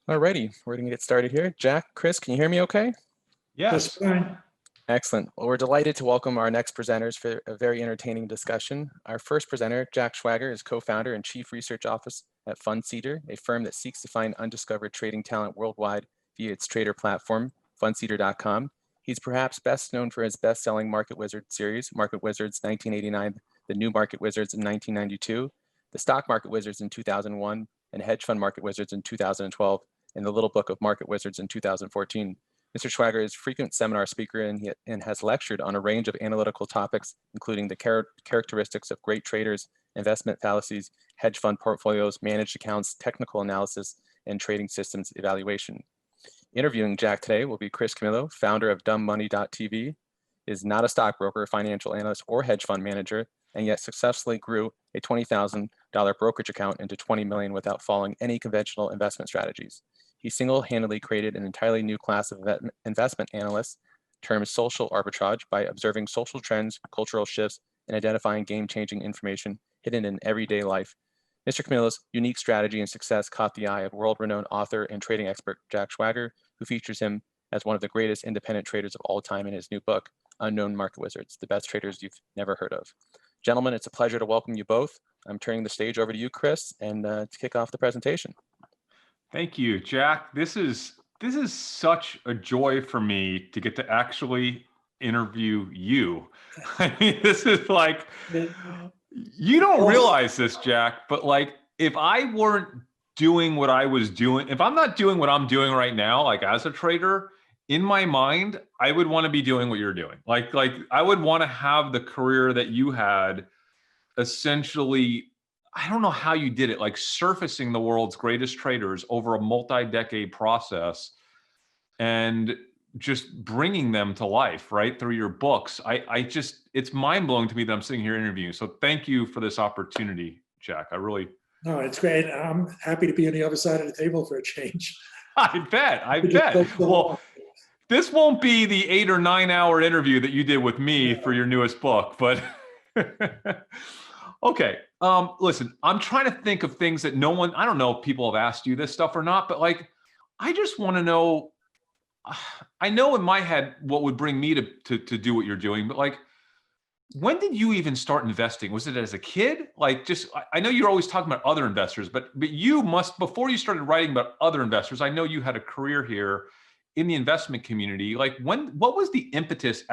Alrighty, we're going to get started here. Jack, Chris, can you hear me okay? Yes. Fine. Excellent. Well, we're delighted to welcome our next presenters for a very entertaining discussion. Our first presenter, Jack Schwager, is co-founder and chief research officer at Fundseeder, a firm that seeks to find undiscovered trading talent worldwide via its trader platform, fundseeder.com. He's perhaps best known for his best-selling Market Wizards series, Market Wizards 1989, The New Market Wizards in 1992, The Stock Market Wizards in 2001, and Hedge Fund Market Wizards in 2012, and The Little Book of Market Wizards in 2014. Mr. Schwager is a frequent seminar speaker and has lectured on a range of analytical topics, including the characteristics of great traders, investment fallacies, hedge fund portfolios, managed accounts, technical analysis, and trading systems evaluation. Interviewing Jack today will be Chris Camillo, founder of dumbmoney.tv, is not a stockbroker, financial analyst, or hedge fund manager, and yet successfully grew a $20,000 brokerage account into $20 million without following any conventional investment strategies. He single-handedly created an entirely new class of investment analysts termed social arbitrage by observing social trends, cultural shifts, and identifying game-changing information hidden in everyday life. Mr. Camillo's unique strategy and success caught the eye of world-renowned author and trading expert Jack Schwager, who features him as one of the greatest independent traders of all time in his new book, Unknown Market Wizards, the best traders you've never heard of. Gentlemen, it's a pleasure to welcome you both. I'm turning the stage over to you, Chris, and to kick off the presentation. Thank you, Jack. This is such a joy for me to get to actually interview you. I mean, this is like, you don't realize this, Jack, but like, if I weren't doing what I was doing, if I'm not doing what I'm doing right now, like as a trader, in my mind, I would want to be doing what you're doing. Like I would want to have the career that you had, essentially. I don't know how you did it, like surfacing the world's greatest traders over a multi-decade process and just bringing them to life, right, through your books. It's mind-blowing to me that I'm sitting here interviewing. So thank you for this opportunity, Jack. No, it's great. I'm happy to be on the other side of the table for a change. I bet. Well, this won't be the 8 or 9 hour interview that you did with me for your newest book, but okay. Listen, I'm trying to think of things that I don't know if people have asked you this stuff or not, but like, I just want to know, I know in my head what would bring me to do what you're doing, but like, when did you even start investing? Was it as a kid? Like, I know you're always talking about other investors, but you must, before you started writing about other investors, I know you had a career here in the investment community. Like, what was the impetus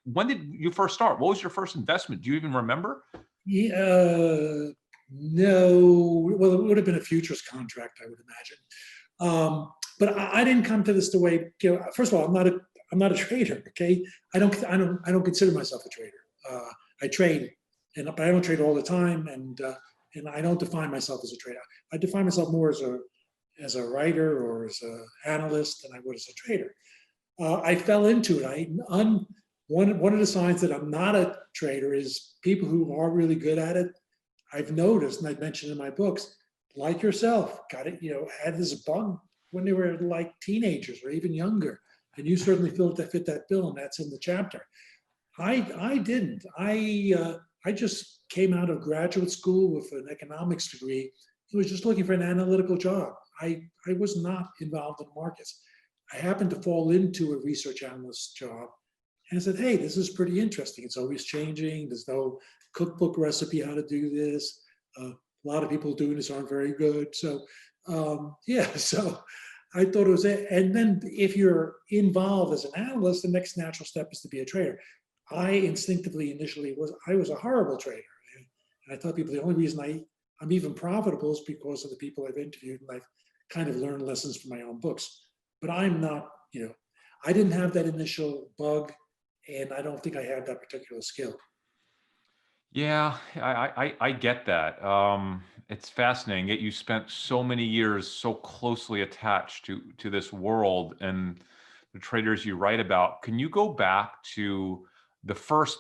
when did you first start? What was your first investment? Do you even remember? No. Well, it would have been a futures contract, I would imagine. But I didn't come to this the way. First of all, I'm not a trader. Okay, I don't consider myself a trader. I trade, but I don't trade all the time, and I don't define myself as a trader. I define myself more as a writer or as an analyst than I would as a trader. I fell into it. One of the signs that I'm not a trader is people who are really good at it. I've noticed, and I mentioned in my books, like yourself, got it, had this bug when they were like teenagers or even younger. And you certainly fit that bill, and that's in the chapter. I didn't. I just came out of graduate school with an economics degree. I was just looking for an analytical job. I was not involved in markets. I happened to fall into a research analyst job. And I said, hey, this is pretty interesting. It's always changing. There's no cookbook recipe how to do this. A lot of people doing this aren't very good. So so I thought it was it. And then if you're involved as an analyst, the next natural step is to be a trader. I instinctively initially I was a horrible trader. And I tell people the only reason I'm even profitable is because of the people I've interviewed, and I've kind of learned lessons from my own books. But I'm not, I didn't have that initial bug, and I don't think I had that particular skill. Yeah, I get that. It's fascinating. Yet you spent so many years so closely attached to this world and the traders you write about. Can you go back to the first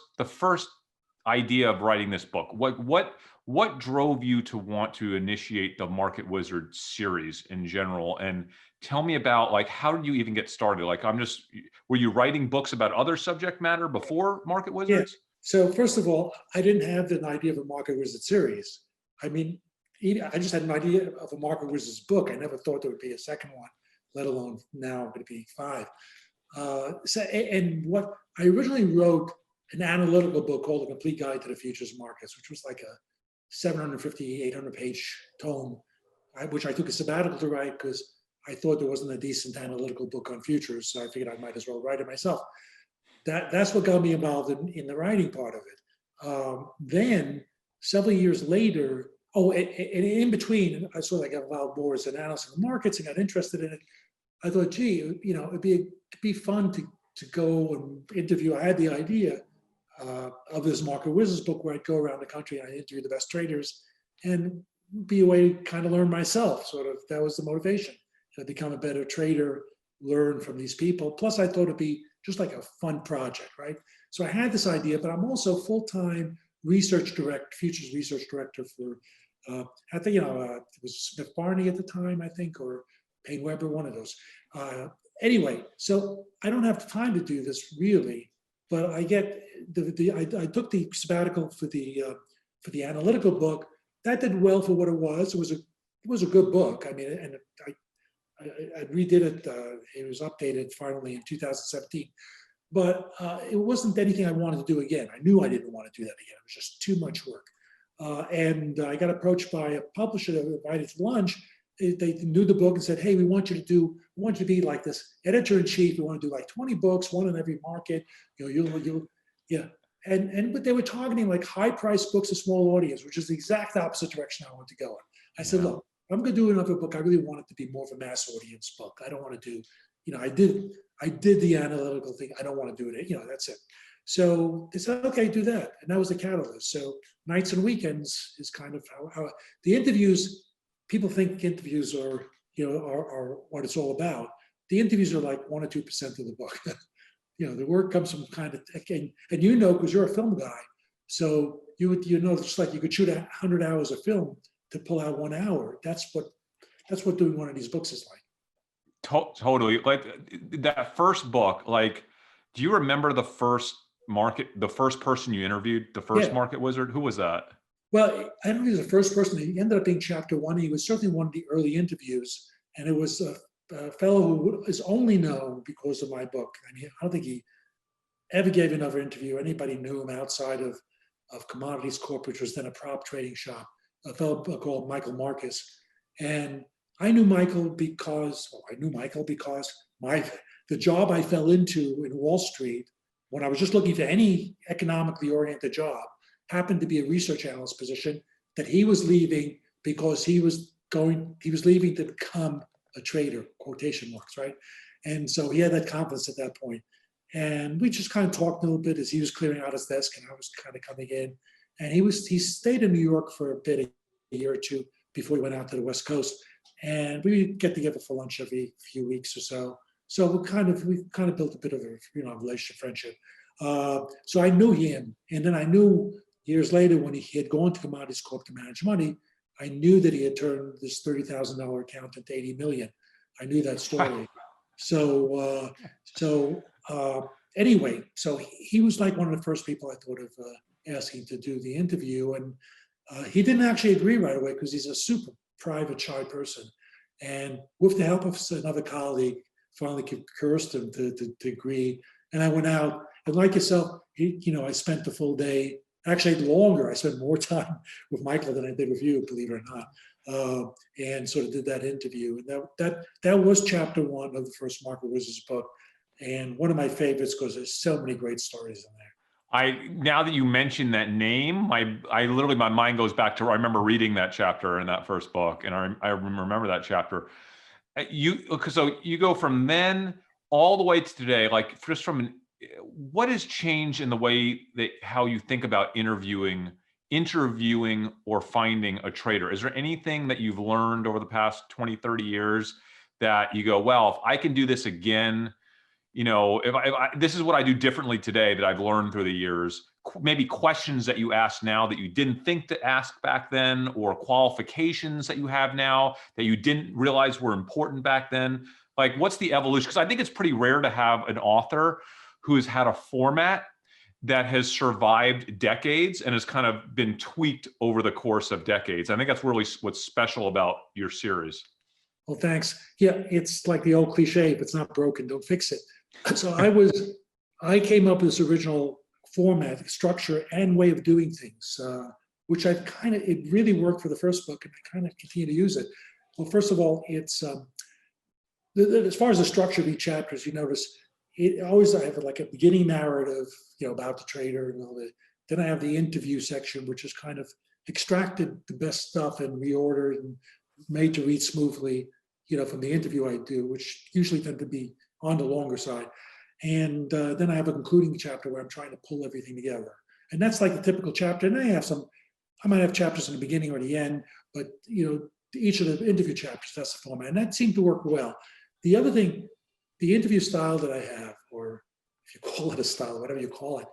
idea of writing this book? What drove you to want to initiate the Market Wizard series in general? And tell me about, like, how did you even get started? Like, were you writing books about other subject matter before Market Wizards? Yeah. So first of all, I didn't have an idea of a Market Wizard series. I mean, I just had an idea of a market wizard's book. I never thought there would be a second one, let alone now going to be 5. And what I originally wrote an analytical book called A Complete Guide to the Futures Markets, which was like a 750, 800 page tome, which I took a sabbatical to write because I thought there wasn't a decent analytical book on futures. So I figured I might as well write it myself. That's what got me involved in the writing part of it. Then several years later, and in between, I sort of got involved more as an analyst in the markets and got interested in it. I thought, gee, it'd be fun to go and interview. I had the idea of this Market Wizards book where I'd go around the country and I'd interview the best traders and be a way to kind of learn myself. Sort of, that was the motivation. To become a better trader, learn from these people. Plus, I thought it'd be just like a fun project, right? So I had this idea, but I'm also full-time futures research director for, I think, it was Smith Barney at the time, I think, or Payne Weber, one of those. Anyway, so I don't have time to do this really, but I get I took the sabbatical for the analytical book. That did well for what it was. It was a good book. I mean, and I redid it. It was updated finally in 2017, but it wasn't anything I wanted to do again. I knew I didn't want to do that again. It was just too much work. And I got approached by a publisher that was invited to lunch. They knew the book and said, "Hey, we want you to be like this editor-in-chief. We want to do like 20 books, one in every market. Yeah." But they were targeting like high-priced books, a small audience, which is the exact opposite direction I want to go in. I said, "Look, if I'm going to do another book, I really want it to be more of a mass audience book. I don't want to do, I did the analytical thing. I don't want to do it. That's it." So they said, "Okay, do that," and that was the catalyst. So nights and weekends is kind of how the interviews. People think interviews are what it's all about. The interviews are like 1 or 2% of the book. The work comes from kind of, and because you're a film guy, so just like you could shoot 100 hours of film to pull out 1 hour. That's what doing one of these books is like. Totally. Like that first book, like, do you remember the first person you interviewed, the first market wizard? Who was that? Well, I don't think he was the first person. He ended up being chapter 1. He was certainly one of the early interviews, and it was a fellow who is only known because of my book. I mean, I don't think he ever gave another interview. Anybody knew him outside of Commodities Corp, which was then a prop trading shop, a fellow called Michael Marcus. And I knew Michael because the job I fell into in Wall Street, when I was just looking for any economically oriented job, happened to be a research analyst position that he was leaving because he was leaving to become a trader, quotation marks, right? And so he had that confidence at that point. And we just kind of talked a little bit as he was clearing out his desk and I was kind of coming in. And he stayed in New York for a bit, a year or two before he went out to the West Coast. And we would get together for lunch every few weeks or so. So we kind of built a bit of a relationship, friendship. So I knew him. And then I knew years later when he had gone to Commodities Corp to manage money, I knew that he had turned this $30,000 account into $80 million. I knew that story. Anyway, so he was like one of the first people I thought of asking to do the interview. And he didn't actually agree right away because he's a super private, shy person. And with the help of another colleague, finally coerced him to agree. And I went out, and like yourself, I spent the full day. Actually, longer. I spent more time with Michael than I did with you, believe it or not, and sort of did that interview. And that was chapter 1 of the first Market Wizards book, and one of my favorites because there's so many great stories in there. Now that you mentioned that name, my mind goes back to, I remember reading that chapter in that first book, and I remember that chapter. So you go from then all the way to today, like just from what has changed in the way that how you think about interviewing or finding a trader? Is there anything that you've learned over the past 20, 30 years that you go, well, if I can do this again, if this is what I do differently today that I've learned through the years, maybe questions that you ask now that you didn't think to ask back then, or qualifications that you have now that you didn't realize were important back then? Like, what's the evolution? Because I think it's pretty rare to have an author who has had a format that has survived decades and has kind of been tweaked over the course of decades. I think that's really what's special about your series. Well, thanks. Yeah, it's like the old cliche, if it's not broken, don't fix it. So I came up with this original format, structure, and way of doing things, which it really worked for the first book, and I kind of continue to use it. Well, first of all, it's as far as the structure of each chapter, as you notice, I have like a beginning narrative, about the trader and all that. Then I have the interview section, which is kind of extracted the best stuff and reordered and made to read smoothly, from the interview I do, which usually tend to be on the longer side. And then I have a concluding chapter where I'm trying to pull everything together. And that's like the typical chapter. And I might have chapters in the beginning or the end, but each of the interview chapters, that's the format. And that seemed to work well. The other thing, the interview style that I have, or if you call it a style, whatever you call it,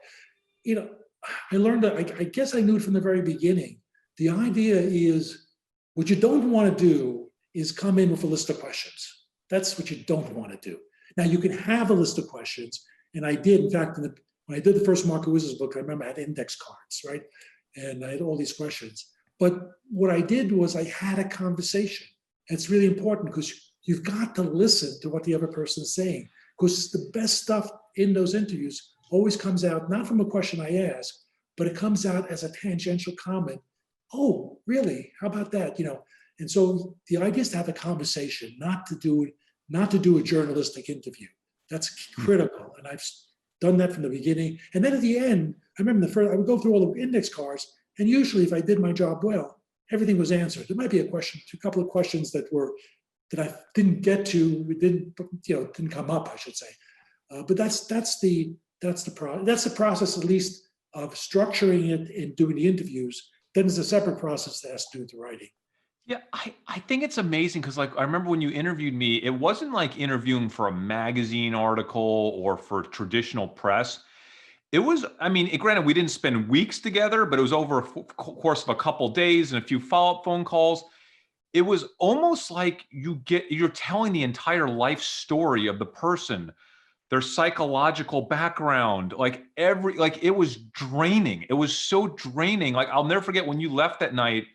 I learned that, I guess I knew it from the very beginning. The idea is, what you don't want to do is come in with a list of questions. That's what you don't want to do. Now, you can have a list of questions, and I did. In fact, when I did the first Market Wizards book, I remember I had index cards, right? And I had all these questions. But what I did was I had a conversation. And it's really important because you've got to listen to what the other person is saying, because the best stuff in those interviews always comes out, not from a question I ask, but it comes out as a tangential comment. Oh, really? How about that? And so the idea is to have a conversation, not to do a journalistic interview. That's critical. And I've done that from the beginning. And then at the end, I remember I would go through all the index cards, and usually if I did my job well, everything was answered. There might be a couple of questions that I didn't get to, didn't come up, I should say. But that's the process, at least, of structuring it and doing the interviews. Then there's a separate process that has to do with the writing. Yeah, I think it's amazing because, like, I remember when you interviewed me, it wasn't like interviewing for a magazine article or for traditional press. It was, granted, we didn't spend weeks together, but it was over a course of a couple of days and a few follow-up phone calls. It was almost like you're telling the entire life story of the person, their psychological background, it was draining. It was so draining. Like, I'll never forget when you left that night.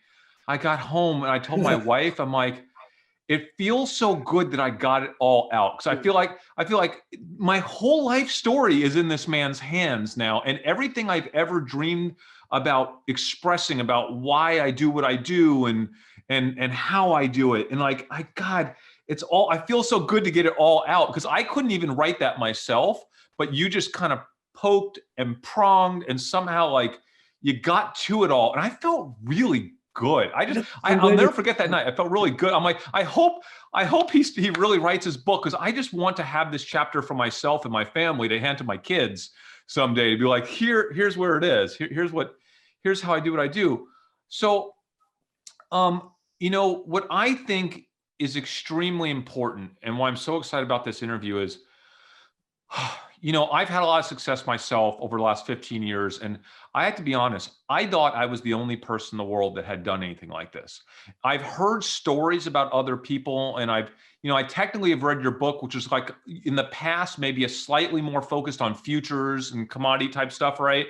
I got home and I told my wife, I'm like, it feels so good that I got it all out. Because I feel like my whole life story is in this man's hands now. And everything I've ever dreamed about expressing about why I do what I do and how I do it. And I feel so good to get it all out, because I couldn't even write that myself, but you just kind of poked and pronged and somehow you got to it all. And I felt really good. I'll never forget that night. I felt really good. I'm like, I hope he really writes his book, because I just want to have this chapter for myself and my family to hand to my kids someday, to be like, here's where it is. Here's how I do what I do. So, what I think is extremely important, and why I'm so excited about this interview is, I've had a lot of success myself over the last 15 years. And I have to be honest, I thought I was the only person in the world that had done anything like this. I've heard stories about other people, and I technically have read your book, which is like in the past, maybe a slightly more focused on futures and commodity type stuff, right?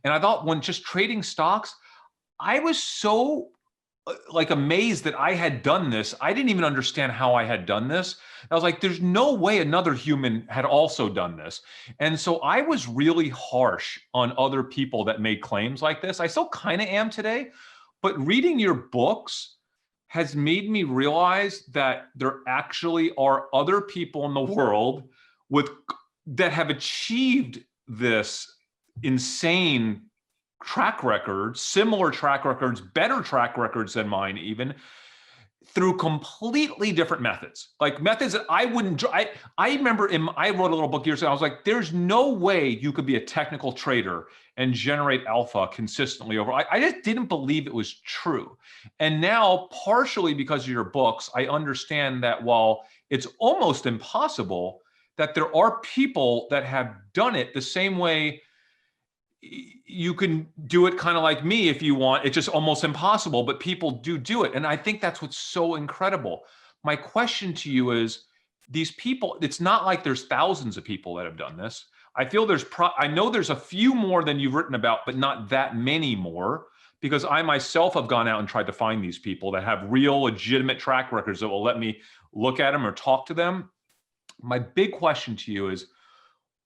And I thought, when just trading stocks, I was so amazed that I had done this. I didn't even understand how I had done this. I was like, there's no way another human had also done this. And so I was really harsh on other people that made claims like this. I still kind of am today, but reading your books has made me realize that there actually are other people in the world that have achieved this insane track records, similar track records, better track records than mine, even, through completely different methods, like methods that I wouldn't. I remember I wrote a little book years ago. I was like, there's no way you could be a technical trader and generate alpha consistently over. I just didn't believe it was true. And now, partially because of your books, I understand that while it's almost impossible, that there are people that have done it the same way. You can do it kind of like me if you want. It's just almost impossible, but people do it. And I think that's what's so incredible. My question to you is, these people, it's not like there's thousands of people that have done this. I feel I know there's a few more than you've written about, but not that many more, because I myself have gone out and tried to find these people that have real legitimate track records that will let me look at them or talk to them. My big question to you is,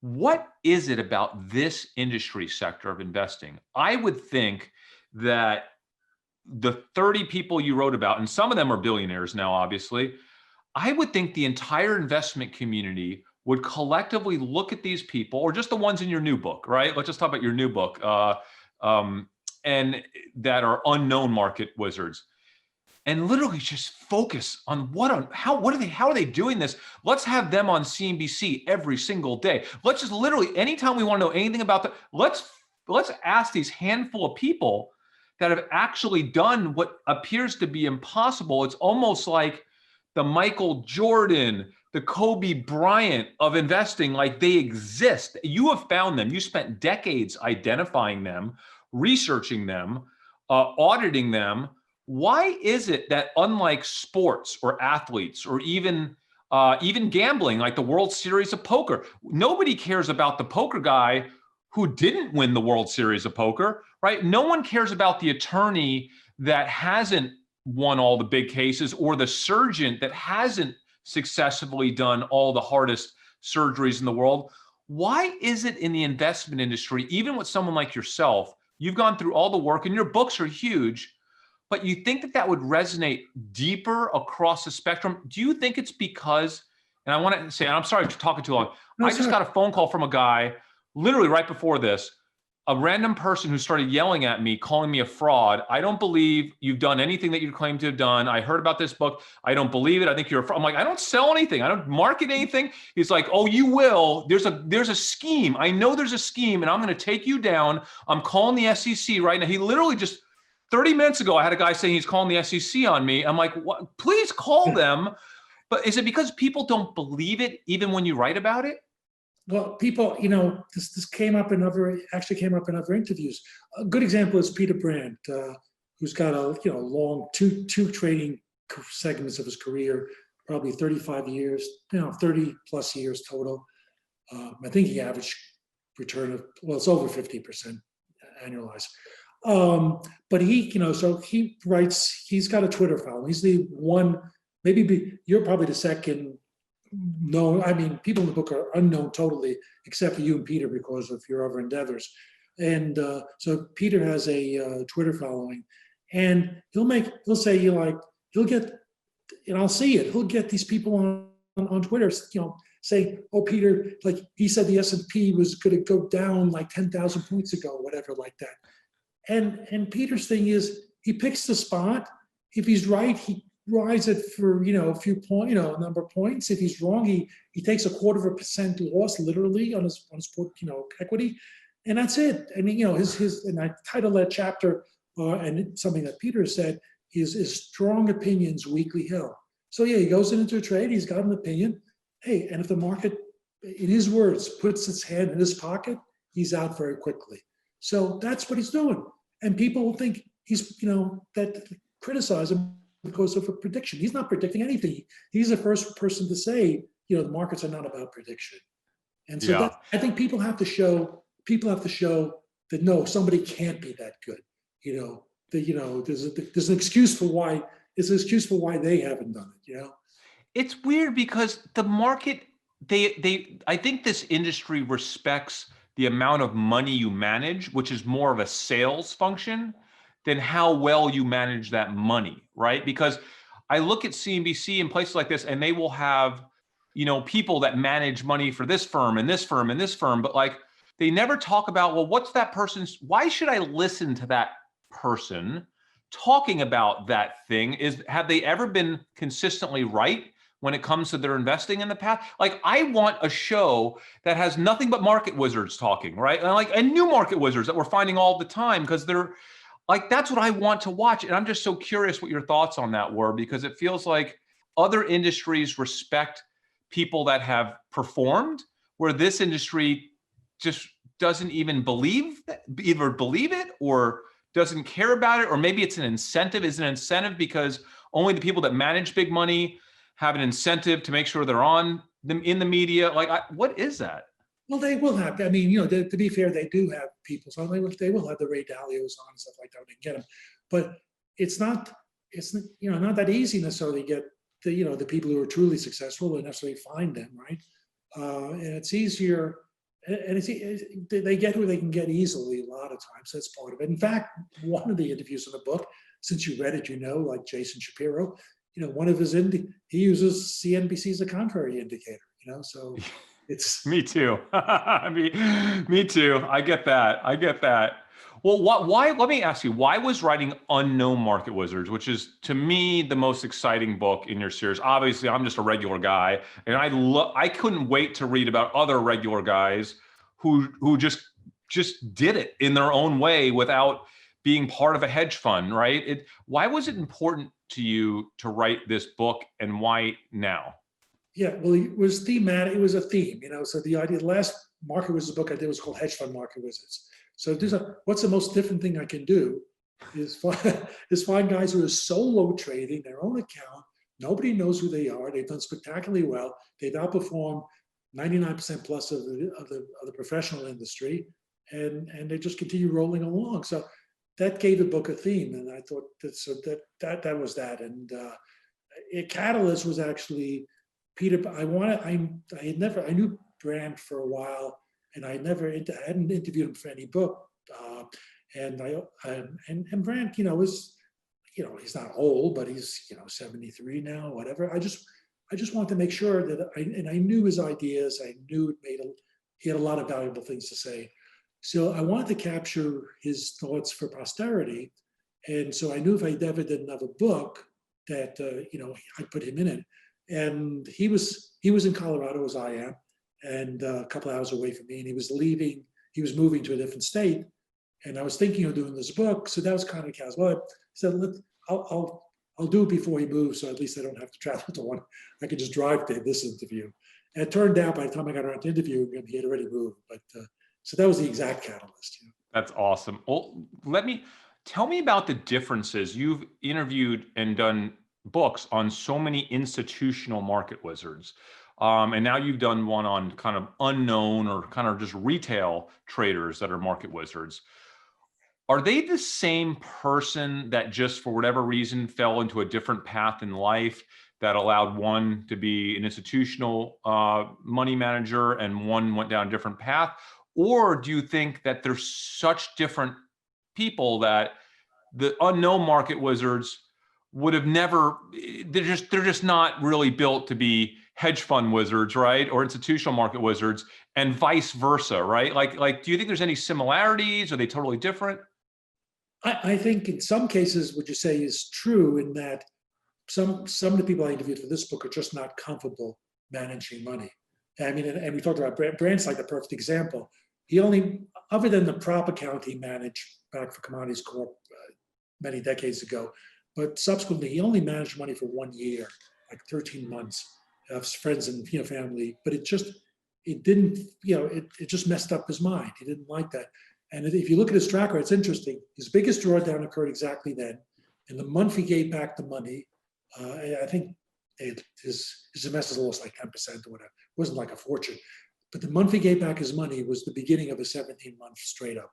what is it about this industry sector of investing? I would think that the 30 people you wrote about, and some of them are billionaires now, obviously, I would think the entire investment community would collectively look at these people, or just the ones in your new book, right? Let's just talk about your new book, and that are unknown market wizards, and literally just focus on how are they doing this? Let's have them on CNBC every single day. Let's just literally, anytime we want to know anything about that, let's ask these handful of people that have actually done what appears to be impossible. It's almost like the Michael Jordan, the Kobe Bryant of investing, like they exist. You have found them. You spent decades identifying them, researching them, auditing them. Why is it that, unlike sports or athletes or even gambling, like the World Series of Poker, nobody cares about the poker guy who didn't win the World Series of Poker, right? No one cares about the attorney that hasn't won all the big cases, or the surgeon that hasn't successfully done all the hardest surgeries in the world. Why is it in the investment industry, even with someone like yourself, you've gone through all the work and your books are huge, but you think that that would resonate deeper across the spectrum? Do you think it's because, and I want to say, and I'm sorry for talking too long, No, I just got a phone call from a guy literally right before this, a random person who started yelling at me, calling me a fraud. I don't believe you've done anything that you claim to have done. I heard about this book. I don't believe it. I think you're a fraud. I'm like, I don't sell anything. I don't market anything. He's like, oh, you will. There's a scheme. I know there's a scheme, and I'm going to take you down. I'm calling the SEC right now. He literally just 30 minutes ago, I had a guy saying he's calling the SEC on me. I'm like, what? Please call them. But is it because people don't believe it even when you write about it? Well, people, this came up in other interviews. A good example is Peter Brandt, who's got a long two trading segments of his career, probably 35 years, 30 plus years total. I think he averaged return of, well, it's over 50% annualized. But he, so he writes, he's got a Twitter following. He's the one, you're probably the second. No, I mean, people in the book are unknown totally, except for you and Peter because of your other endeavors. And so Peter has a Twitter following, and he'll say, he'll get, and I'll see it, he'll get these people on Twitter, say, oh, Peter, like he said the S&P was going to go down like 10,000 points ago, whatever like that. And Peter's thing is, he picks the spot. If he's right, he rides it for a few points, a number of points. If he's wrong, he takes 0.25% loss literally on his equity, and that's it. And his and I titled that chapter, and something that Peter said is strong opinions weakly held. So yeah, he goes into a trade. He's got an opinion. Hey, and if the market, in his words, puts its hand in his pocket, he's out very quickly. So that's what he's doing, and people will think he's that criticize him because of a prediction. He's not predicting anything. He's the first person to say, the markets are not about prediction. And so I think people have to show that no, somebody can't be that good. There's an excuse for why they haven't done it. It's weird because the market, I think this industry respects the amount of money you manage, which is more of a sales function than how well you manage that money, right? Because I look at CNBC and places like this, and they will have, people that manage money for this firm and this firm and this firm, but like they never talk about, well, what's that person's, why should I listen to that person talking about that thing? Have they ever been consistently right when it comes to their investing in the past? Like, I want a show that has nothing but market wizards talking, right? And new market wizards that we're finding all the time, because they're, like, that's what I want to watch. And I'm just so curious what your thoughts on that were, because it feels like other industries respect people that have performed, where this industry just doesn't even either believe it or doesn't care about it. Or maybe it's an incentive. Is it an incentive because only the people that manage big money have an incentive to make sure they're on them in the media? Like, what is that? Well, they will have. I mean, to be fair, they do have people. So they will have the Ray Dalios on and stuff like that when they can get them. But it's not. It's not that easy necessarily to get the people who are truly successful and necessarily find them, right? And it's easier. And they get who they can get easily a lot of times. That's part of it. In fact, one of the interviews in the book, since you read it, like Jason Shapiro, one of his he uses CNBC as a contrary indicator. So it's me too. me too. I get that. Well, why? Let me ask you, why was writing Unknown Market Wizards, which is to me the most exciting book in your series? Obviously, I'm just a regular guy, and I couldn't wait to read about other regular guys who just did it in their own way without being part of a hedge fund, right? Why was it important to you to write this book, and why now? Yeah, well, it was thematic. It was a theme, So the idea, the last Market Wizards book I did was called Hedge Fund Market Wizards. So what's the most different thing I can do is find guys who are solo trading their own account. Nobody knows who they are. They've done spectacularly well. They've outperformed 99% plus of the professional industry, and they just continue rolling along. So that gave the book a theme, and I thought that was that. And a catalyst was actually Peter. I knew Brandt for a while, and I hadn't interviewed him for any book. And Brandt, he's not old, but he's 73 now, whatever. I just wanted to make sure that I knew his ideas. I knew he had a lot of valuable things to say. So I wanted to capture his thoughts for posterity. And so I knew if I ever did another book that I'd put him in it. And he was in Colorado, as I am, and a couple hours away from me. And he was moving to a different state. And I was thinking of doing this book. So that was kind of the case. Well, I said, I'll do it before he moves, so at least I don't have to travel to one. I could just drive to this interview. And it turned out by the time I got around to interviewing him, he had already moved. But so that was the exact catalyst. That's awesome. Well, tell me about the differences. You've interviewed and done books on so many institutional market wizards. And now you've done one on kind of unknown or kind of just retail traders that are market wizards. Are they the same person that just for whatever reason fell into a different path in life that allowed one to be an institutional money manager and one went down a different path? Or do you think that there's such different people that the unknown market wizards would have never, they're just not really built to be hedge fund wizards, right? Or institutional market wizards, and vice versa, right? Like, do you think there's any similarities? Are they totally different? I think in some cases what you say is true in that some of the people I interviewed for this book are just not comfortable managing money. I mean, and we talked about Brandt's like the perfect example. He only, other than the prop account he managed back for Commodities Corp many decades ago, but subsequently he only managed money for 1 year, like 13 months, of friends and family. But it just messed up his mind. He didn't like that. And if you look at his tracker, it's interesting. His biggest drawdown occurred exactly then. And the month he gave back the money, I think his investors lost like 10% or whatever. It wasn't like a fortune. But the month he gave back his money was the beginning of a 17-month straight up,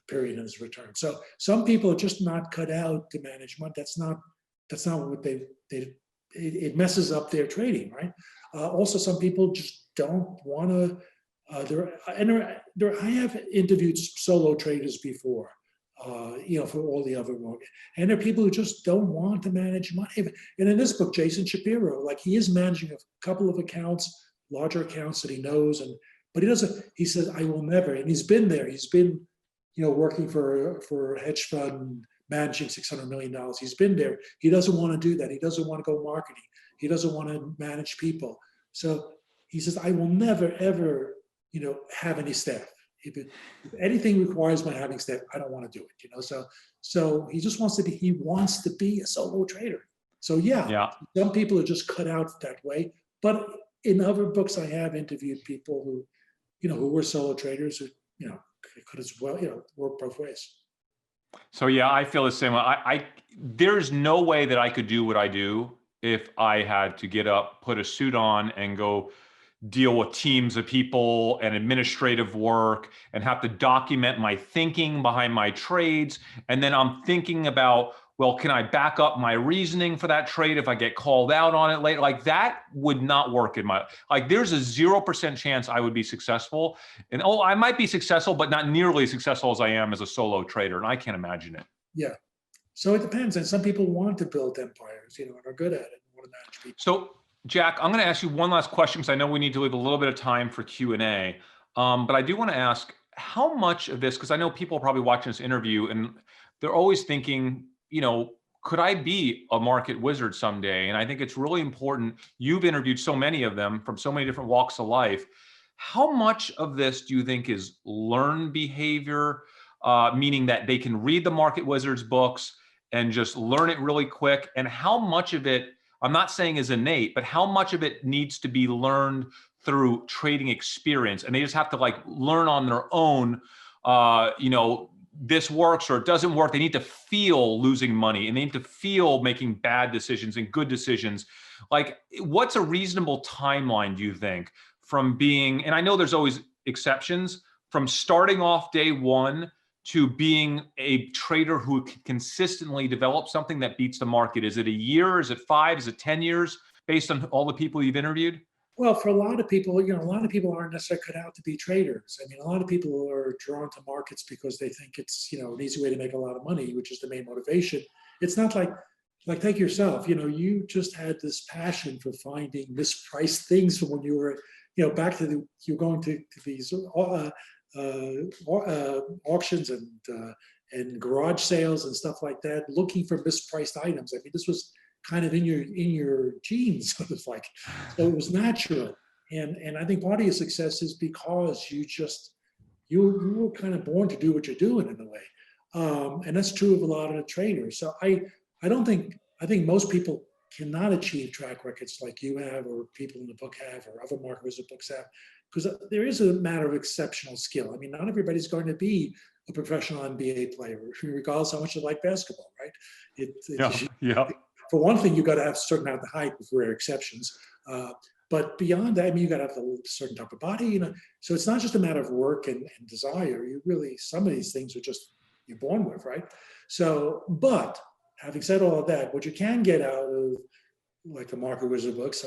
period in his return. So some people are just not cut out to manage money. That's not what it messes up their trading, right? Also, some people just don't want to. I have interviewed solo traders before, for all the other market, and there are people who just don't want to manage money. And in this book, Jason Shapiro, like he is managing a couple of accounts, larger accounts that he knows, but he doesn't. He says, "I will never." And he's been there. He's been, working for a hedge fund, managing $600 million. He's been there. He doesn't want to do that. He doesn't want to go marketing. He doesn't want to manage people. So he says, "I will never ever." Have any staff. If anything requires my having staff, I don't want to do it. So he just wants to be a solo trader. So yeah, some people are just cut out that way. But in other books, I have interviewed people who were solo traders who could as well work both ways. So yeah, I feel the same way. There's no way that I could do what I do if I had to get up, put a suit on, and go deal with teams of people and administrative work and have to document my thinking behind my trades. And then I'm thinking about, well, can I back up my reasoning for that trade if I get called out on it later? Like that would not work in my, like there's a 0% chance I would be successful. And I might be successful, but not nearly as successful as I am as a solo trader. And I can't imagine it. Yeah. So it depends. And some people want to build empires, and are good at it and want to manage people. So Jack, I'm going to ask you one last question because I know we need to leave a little bit of time for Q&A. But I do want to ask how much of this, because I know people are probably watching this interview and they're always thinking, could I be a market wizard someday? And I think it's really important. You've interviewed so many of them from so many different walks of life. How much of this do you think is learned behavior, meaning that they can read the Market Wizards books and just learn it really quick? And how much of it, I'm not saying is innate, but how much of it needs to be learned through trading experience? And they just have to like learn on their own, this works or it doesn't work. They need to feel losing money and they need to feel making bad decisions and good decisions. Like, what's a reasonable timeline, do you think, from being, and I know there's always exceptions, from starting off day one to being a trader who can consistently develop something that beats the market? Is it a year? Is it 5? Is it 10 years based on all the people you've interviewed? Well, for a lot of people, a lot of people aren't necessarily cut out to be traders. I mean, a lot of people are drawn to markets because they think it's, an easy way to make a lot of money, which is the main motivation. It's not like take yourself, you just had this passion for finding mispriced things from when you were, back to you're going to these auctions and garage sales and stuff like that, looking for mispriced items. I mean, this was kind of in your genes, so it was natural. And I think part of your success is because you were kind of born to do what you're doing in a way. And that's true of a lot of the traders. So I think most people cannot achieve track records like you have, or people in the book have, or other market wizard books have, because there is a matter of exceptional skill. I mean, not everybody's going to be a professional NBA player, regardless how much you like basketball, right? Yeah. For one thing, you got to have a certain amount of height, with rare exceptions. But beyond that, I mean, you got to have a certain type of body, So it's not just a matter of work and desire. Some of these things are just you're born with, right? So, but having said all of that, what you can get out of like the Market Wizard books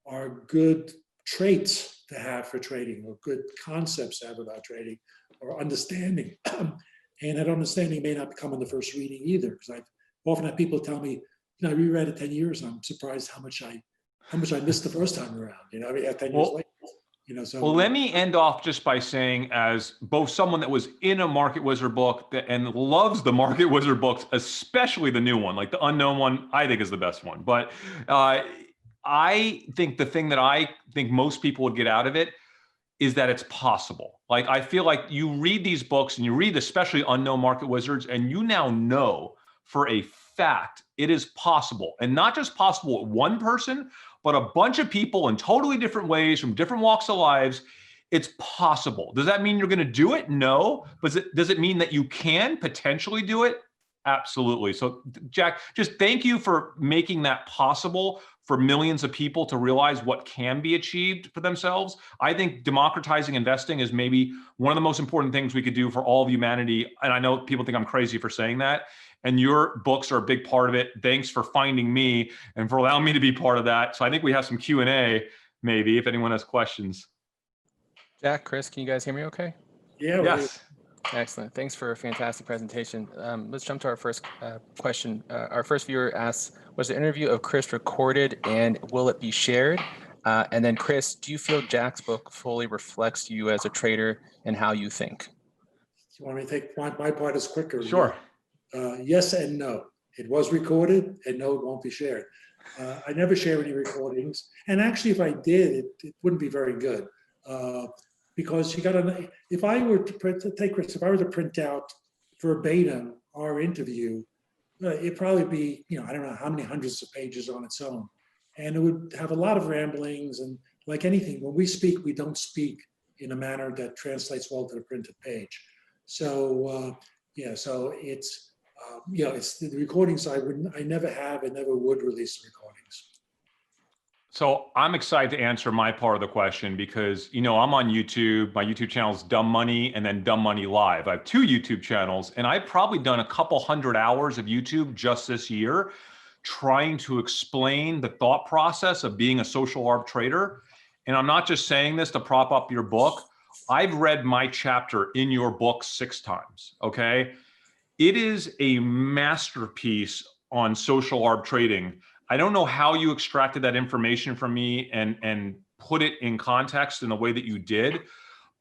are good traits to have for trading, or good concepts to have about trading, or understanding. And that understanding may not come in the first reading either, because I've often had people tell me, I reread it 10 years. I'm surprised how much I missed the first time around. I mean, 10 years later. So. Well, let me end off just by saying, as both someone that was in a Market Wizard book and loves the Market Wizard books, especially the new one, like the unknown one, I think is the best one. But I think the thing that I think most people would get out of it is that it's possible. Like, I feel like you read these books and you read especially Unknown Market Wizards, and you now know for a fact it is possible, and not just possible with one person, but a bunch of people in totally different ways from different walks of lives. It's possible. Does that mean you're going to do it? No. But does it mean that you can potentially do it? Absolutely. So Jack, just thank you for making that possible for millions of people to realize what can be achieved for themselves. I think democratizing investing is maybe one of the most important things we could do for all of humanity. And I know people think I'm crazy for saying that, and your books are a big part of it. Thanks for finding me and for allowing me to be part of that. So I think we have some Q&A maybe if anyone has questions. Jack, Chris, can you guys hear me okay? Yeah. Yes. Excellent. Thanks for a fantastic presentation. Let's jump to our first question. Our first viewer asks, was the interview of Chris recorded and will it be shared? And then Chris, do you feel Jack's book fully reflects you as a trader and how you think? You want me to take my part is quicker? Sure. Yes and no. It was recorded, and no, it won't be shared. I never share any recordings. And actually, if I did, it wouldn't be very good. Because you got to, if I were to print out verbatim our interview, it'd probably be, I don't know how many hundreds of pages on its own. And it would have a lot of ramblings, and like anything, when we speak, we don't speak in a manner that translates well to the printed page. So, so it's, it's the recordings I never have and never would release the recordings. So I'm excited to answer my part of the question because, you know, I'm on YouTube. My YouTube channel is Dumb Money and then Dumb Money Live. I have 2 YouTube channels, and I've probably done a couple hundred hours of YouTube just this year trying to explain the thought process of being a social arb trader. And I'm not just saying this to prop up your book. I've read my chapter in your book 6 times, okay? It is a masterpiece on social arb trading. I don't know how you extracted that information from me and put it in context in the way that you did,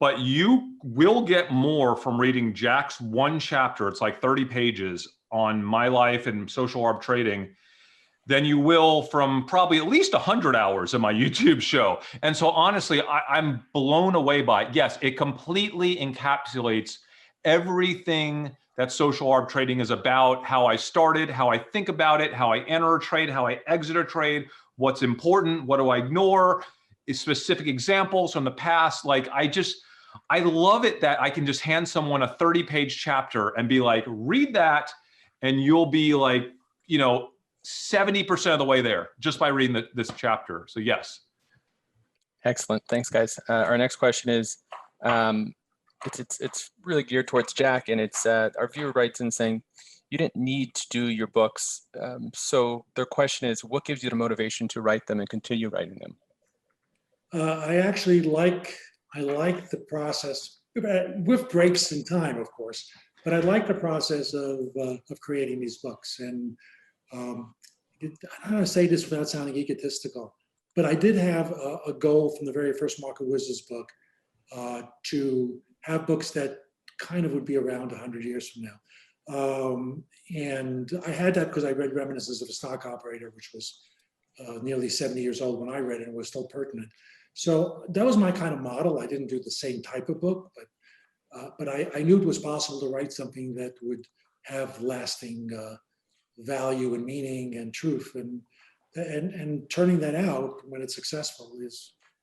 but you will get more from reading Jack's 1 chapter. It's like 30 pages on my life and social arb trading than you will from probably at least 100 hours of my YouTube show. And so honestly, I'm blown away by it. Yes, it completely encapsulates everything that social arb trading is about, how I started, how I think about it, how I enter a trade, how I exit a trade, what's important, what do I ignore, specific examples from the past. Like, I love it that I can just hand someone a 30-page chapter and be like, read that, and you'll be like, you know, 70% of the way there just by reading this chapter. So yes. Excellent. Thanks, guys. Our next question is, it's really geared towards Jack, and it's our viewer writes in saying, you didn't need to do your books. So their question is, what gives you the motivation to write them and continue writing them? I actually like the process with breaks in time, of course, but I like the process of creating these books. And I don't know how to say this without sounding egotistical, but I did have a goal from the very first Market Wizards book to have books that kind of would be around 100 years from now. And I had that because I read Reminiscences of a Stock Operator, which was nearly 70 years old when I read it and was still pertinent. So that was my kind of model. I didn't do the same type of book, but I knew it was possible to write something that would have lasting value and meaning and truth, and turning that out when it's successful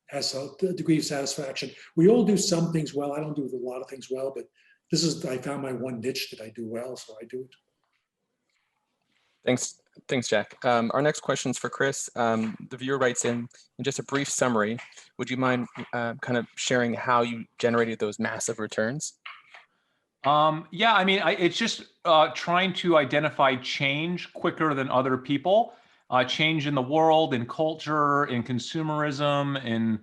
has a degree of satisfaction. We all do some things well. I don't do a lot of things well, but I found my one niche that I do well, so I do it. Thanks, Jack. Our next question is for Chris. The viewer writes in just a brief summary, would you mind kind of sharing how you generated those massive returns? Yeah, I mean, it's just trying to identify change quicker than other people, change in the world, in culture, in consumerism, in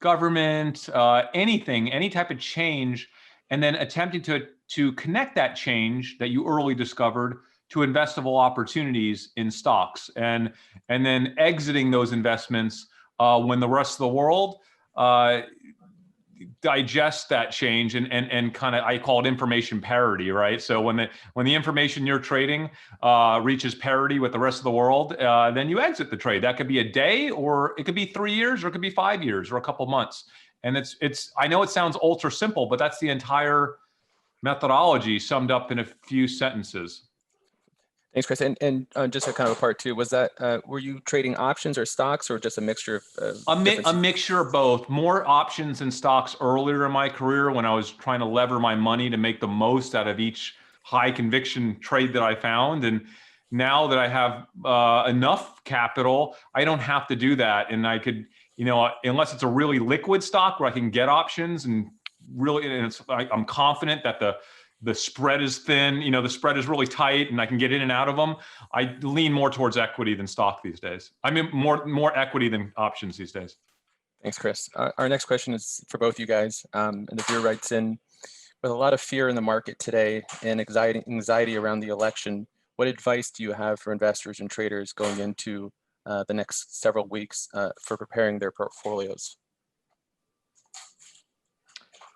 government, anything, any type of change, and then attempting to connect that change that you early discovered to investable opportunities in stocks, and then exiting those investments when the rest of the world digest that change and kind of, I call it information parity, right? So when the information you're trading reaches parity with the rest of the world, then you exit the trade. That could be a day, or it could be 3 years, or it could be 5 years, or a couple months. And it's I know it sounds ultra simple, but that's the entire methodology summed up in a few sentences. Thanks, Chris. And just a kind of a part 2, was that, were you trading options or stocks, or just a mixture of a mixture of both? More options and stocks earlier in my career when I was trying to lever my money to make the most out of each high conviction trade that I found. And now that I have enough capital, I don't have to do that. And I could, you know, unless it's a really liquid stock where I can get options and really, and I'm confident that the spread is thin, you know, the spread is really tight and I can get in and out of them, I lean more towards equity than stock these days. I mean, more equity than options these days. Thanks, Chris. Our next question is for both you guys. And the viewer writes in, with a lot of fear in the market today and anxiety around the election, what advice do you have for investors and traders going into the next several weeks for preparing their portfolios?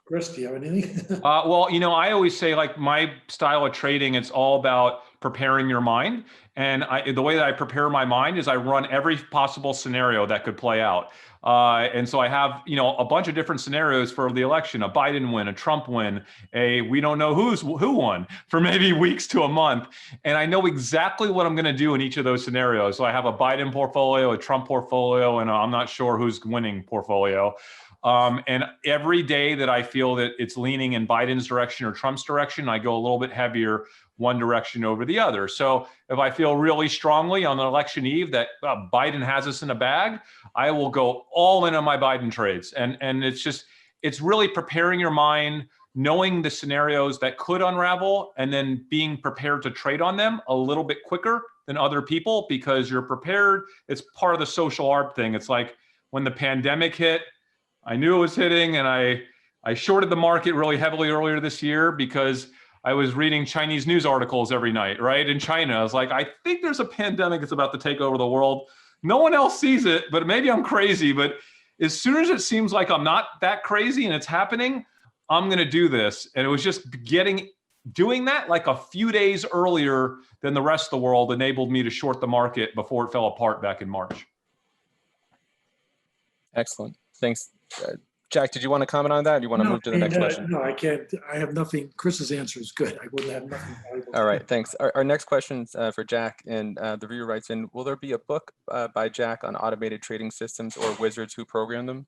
Chris, do you have anything? Well, you know, I always say, like, my style of trading, it's all about preparing your mind. And the way that I prepare my mind is I run every possible scenario that could play out. And so I have, you know, a bunch of different scenarios for the election: a Biden win, a Trump win, we don't know who won for maybe weeks to a month. And I know exactly what I'm going to do in each of those scenarios. So I have a Biden portfolio, a Trump portfolio, and I'm not sure who's winning portfolio. And every day that I feel that it's leaning in Biden's direction or Trump's direction, I go a little bit heavier one direction over the other. So if I feel really strongly on the election eve that Biden has us in a bag, I will go all in on my Biden trades. And it's really preparing your mind, knowing the scenarios that could unravel, and then being prepared to trade on them a little bit quicker than other people because you're prepared. It's part of the social arb thing. It's like when the pandemic hit, I knew it was hitting, and I shorted the market really heavily earlier this year because I was reading Chinese news articles every night, right? In China, I was like, I think there's a pandemic that's about to take over the world. No one else sees it, but maybe I'm crazy. But as soon as it seems like I'm not that crazy and it's happening, I'm going to do this. And it was just doing that like a few days earlier than the rest of the world enabled me to short the market before it fell apart back in March. Excellent. Thanks. Jack, did you want to comment on that? Or do you want to move to the next question? No, I can't. I have nothing. Chris's answer is good. I wouldn't have nothing valuable. All right, thanks. Our next question for Jack, and the viewer writes in, will there be a book by Jack on automated trading systems or wizards who program them?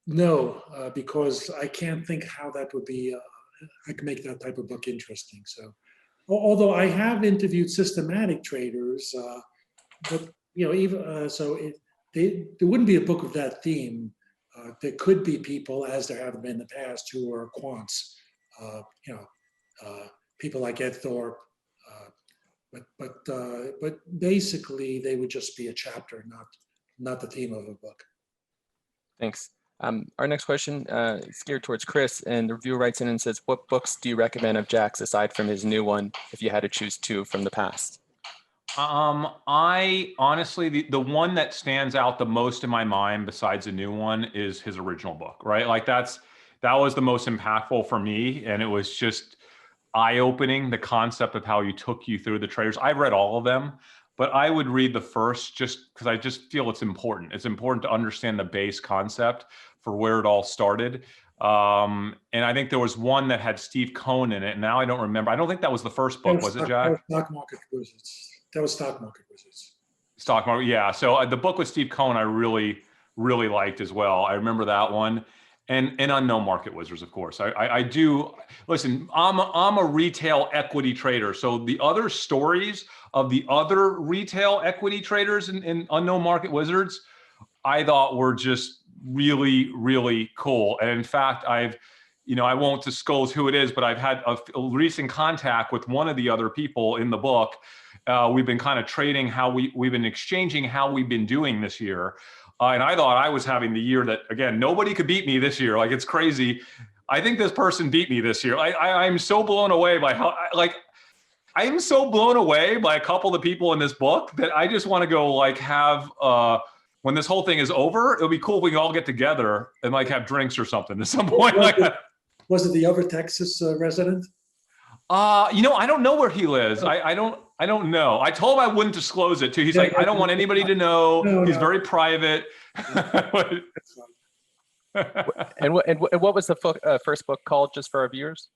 No, because I can't think how that would be, I can make that type of book interesting. So, although I have interviewed systematic traders, but even there wouldn't be a book of that theme. There could be people, as there have been in the past, who are quants. People like Ed Thorpe, but basically they would just be a chapter, not the theme of a book. Thanks. Our next question is geared towards Chris, and the reviewer writes in and says, what books do you recommend of Jack's aside from his new one, if you had to choose two from the past? I honestly, the one that stands out the most in my mind besides the new one is his original book, right? Like that was the most impactful for me. And it was just eye-opening, the concept of how he took you through the traders. I've read all of them, but I would read the first just because I just feel it's important. It's important to understand the base concept for where it all started. And I think there was one that had Steve Cohn in it. And now I don't remember. I don't think that was the first book, was it, Jack? Stock Market Wizards. That was Stock Market Wizards. Stock Market, yeah. So the book with Steve Cohn, I really, really liked as well. I remember that one. And Unknown Market Wizards, of course. I do, listen, I'm a retail equity trader. So the other stories of the other retail equity traders in Unknown Market Wizards, I thought were just really, really cool. And in fact, I won't disclose who it is, but I've had a recent contact with one of the other people in the book. We've been kind of trading we've been exchanging how we've been doing this year. And I thought I was having the year that, again, nobody could beat me this year. Like, it's crazy. I think this person beat me this year. I'm so blown away by how, I am so blown away by a couple of the people in this book that I just want to go have, when this whole thing is over, it'll be cool if we can all get together and have drinks or something at some point. Was it the other Texas resident? I don't know where he lives. I don't know. I told him I wouldn't disclose it too. He's like, I don't want anybody to know. No, he's very private. And what was the first book called, just for our viewers?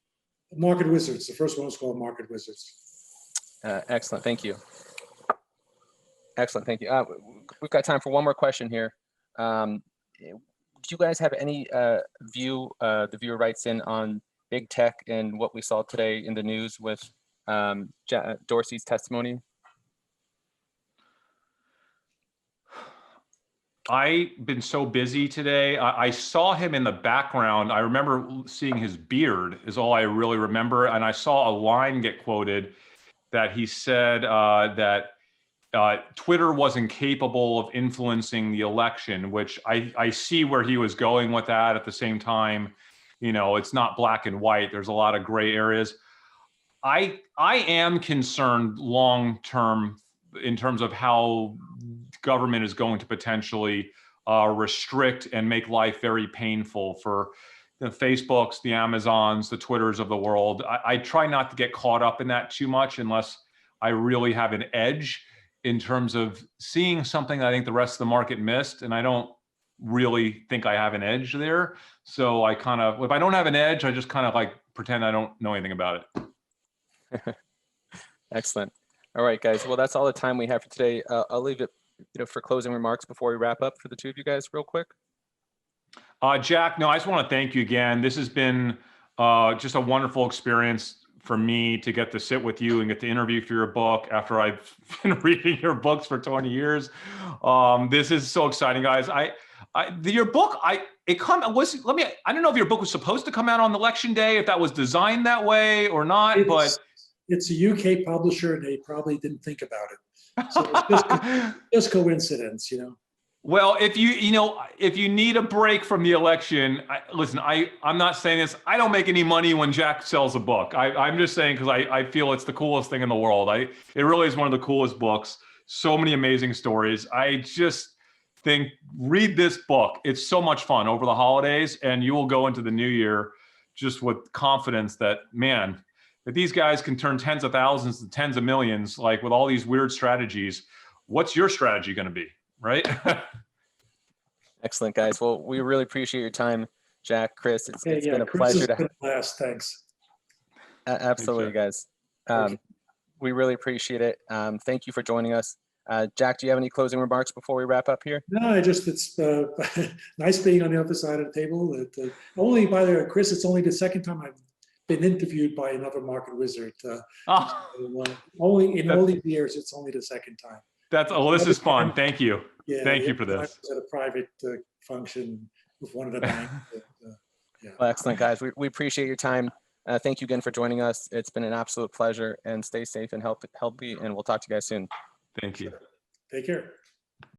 Market Wizards. The first one was called Market Wizards. Excellent. Thank you. Excellent. Thank you. We've got time for one more question here. Do you guys have any view, the viewer writes in, on big tech and what we saw today in the news with Dorsey's testimony? I've been so busy today. I saw him in the background. I remember seeing his beard is all I really remember. And I saw a line get quoted that he said that Twitter wasn't capable of influencing the election, which I see where he was going with that. At the same time, it's not black and white. There's a lot of gray areas. I am concerned long-term in terms of how government is going to potentially restrict and make life very painful for the Facebooks, the Amazons, the Twitters of the world. I try not to get caught up in that too much unless I really have an edge in terms of seeing something I think the rest of the market missed. And I don't really think I have an edge there. So I kind of, if I don't have an edge, I just kind of pretend I don't know anything about it. Excellent. All right, guys. Well, that's all the time we have for today. I'll leave it for closing remarks before we wrap up for the two of you guys real quick. Jack, no, I just want to thank you again. This has been just a wonderful experience for me to get to sit with you and get to interview for your book after I've been reading your books for 20 years. This is so exciting, guys. Your book, I don't know if your book was supposed to come out on election day, if that was designed that way or not, but it's a UK publisher and they probably didn't think about it. So it's just coincidence, you know. Well, if you need a break from the election, listen, I'm not saying this. I don't make any money when Jack sells a book. I'm just saying because I feel it's the coolest thing in the world. It really is one of the coolest books. So many amazing stories. I just think read this book. It's so much fun over the holidays, and you will go into the new year just with confidence that, man, that these guys can turn tens of thousands to tens of millions, like with all these weird strategies. What's your strategy going to be? Right? Excellent, guys. Well, we really appreciate your time, Jack, Chris. It's been a Chris, pleasure been a blast. Thanks. Absolutely, guys. We really appreciate it. Thank you for joining us. Jack, do you have any closing remarks before we wrap up here? No, it's nice being on the other side of the table. Only, by the way, Chris, it's only the second time I've been interviewed by another market wizard. Only in all these years, it's only the second time. This is fun. Thank you. Yeah, Thank you for this. I was at a private function with one of the banks. Well, excellent, guys. We appreciate your time. Thank you again for joining us. It's been an absolute pleasure, and stay safe and healthy, and we'll talk to you guys soon. Thank you. Take care.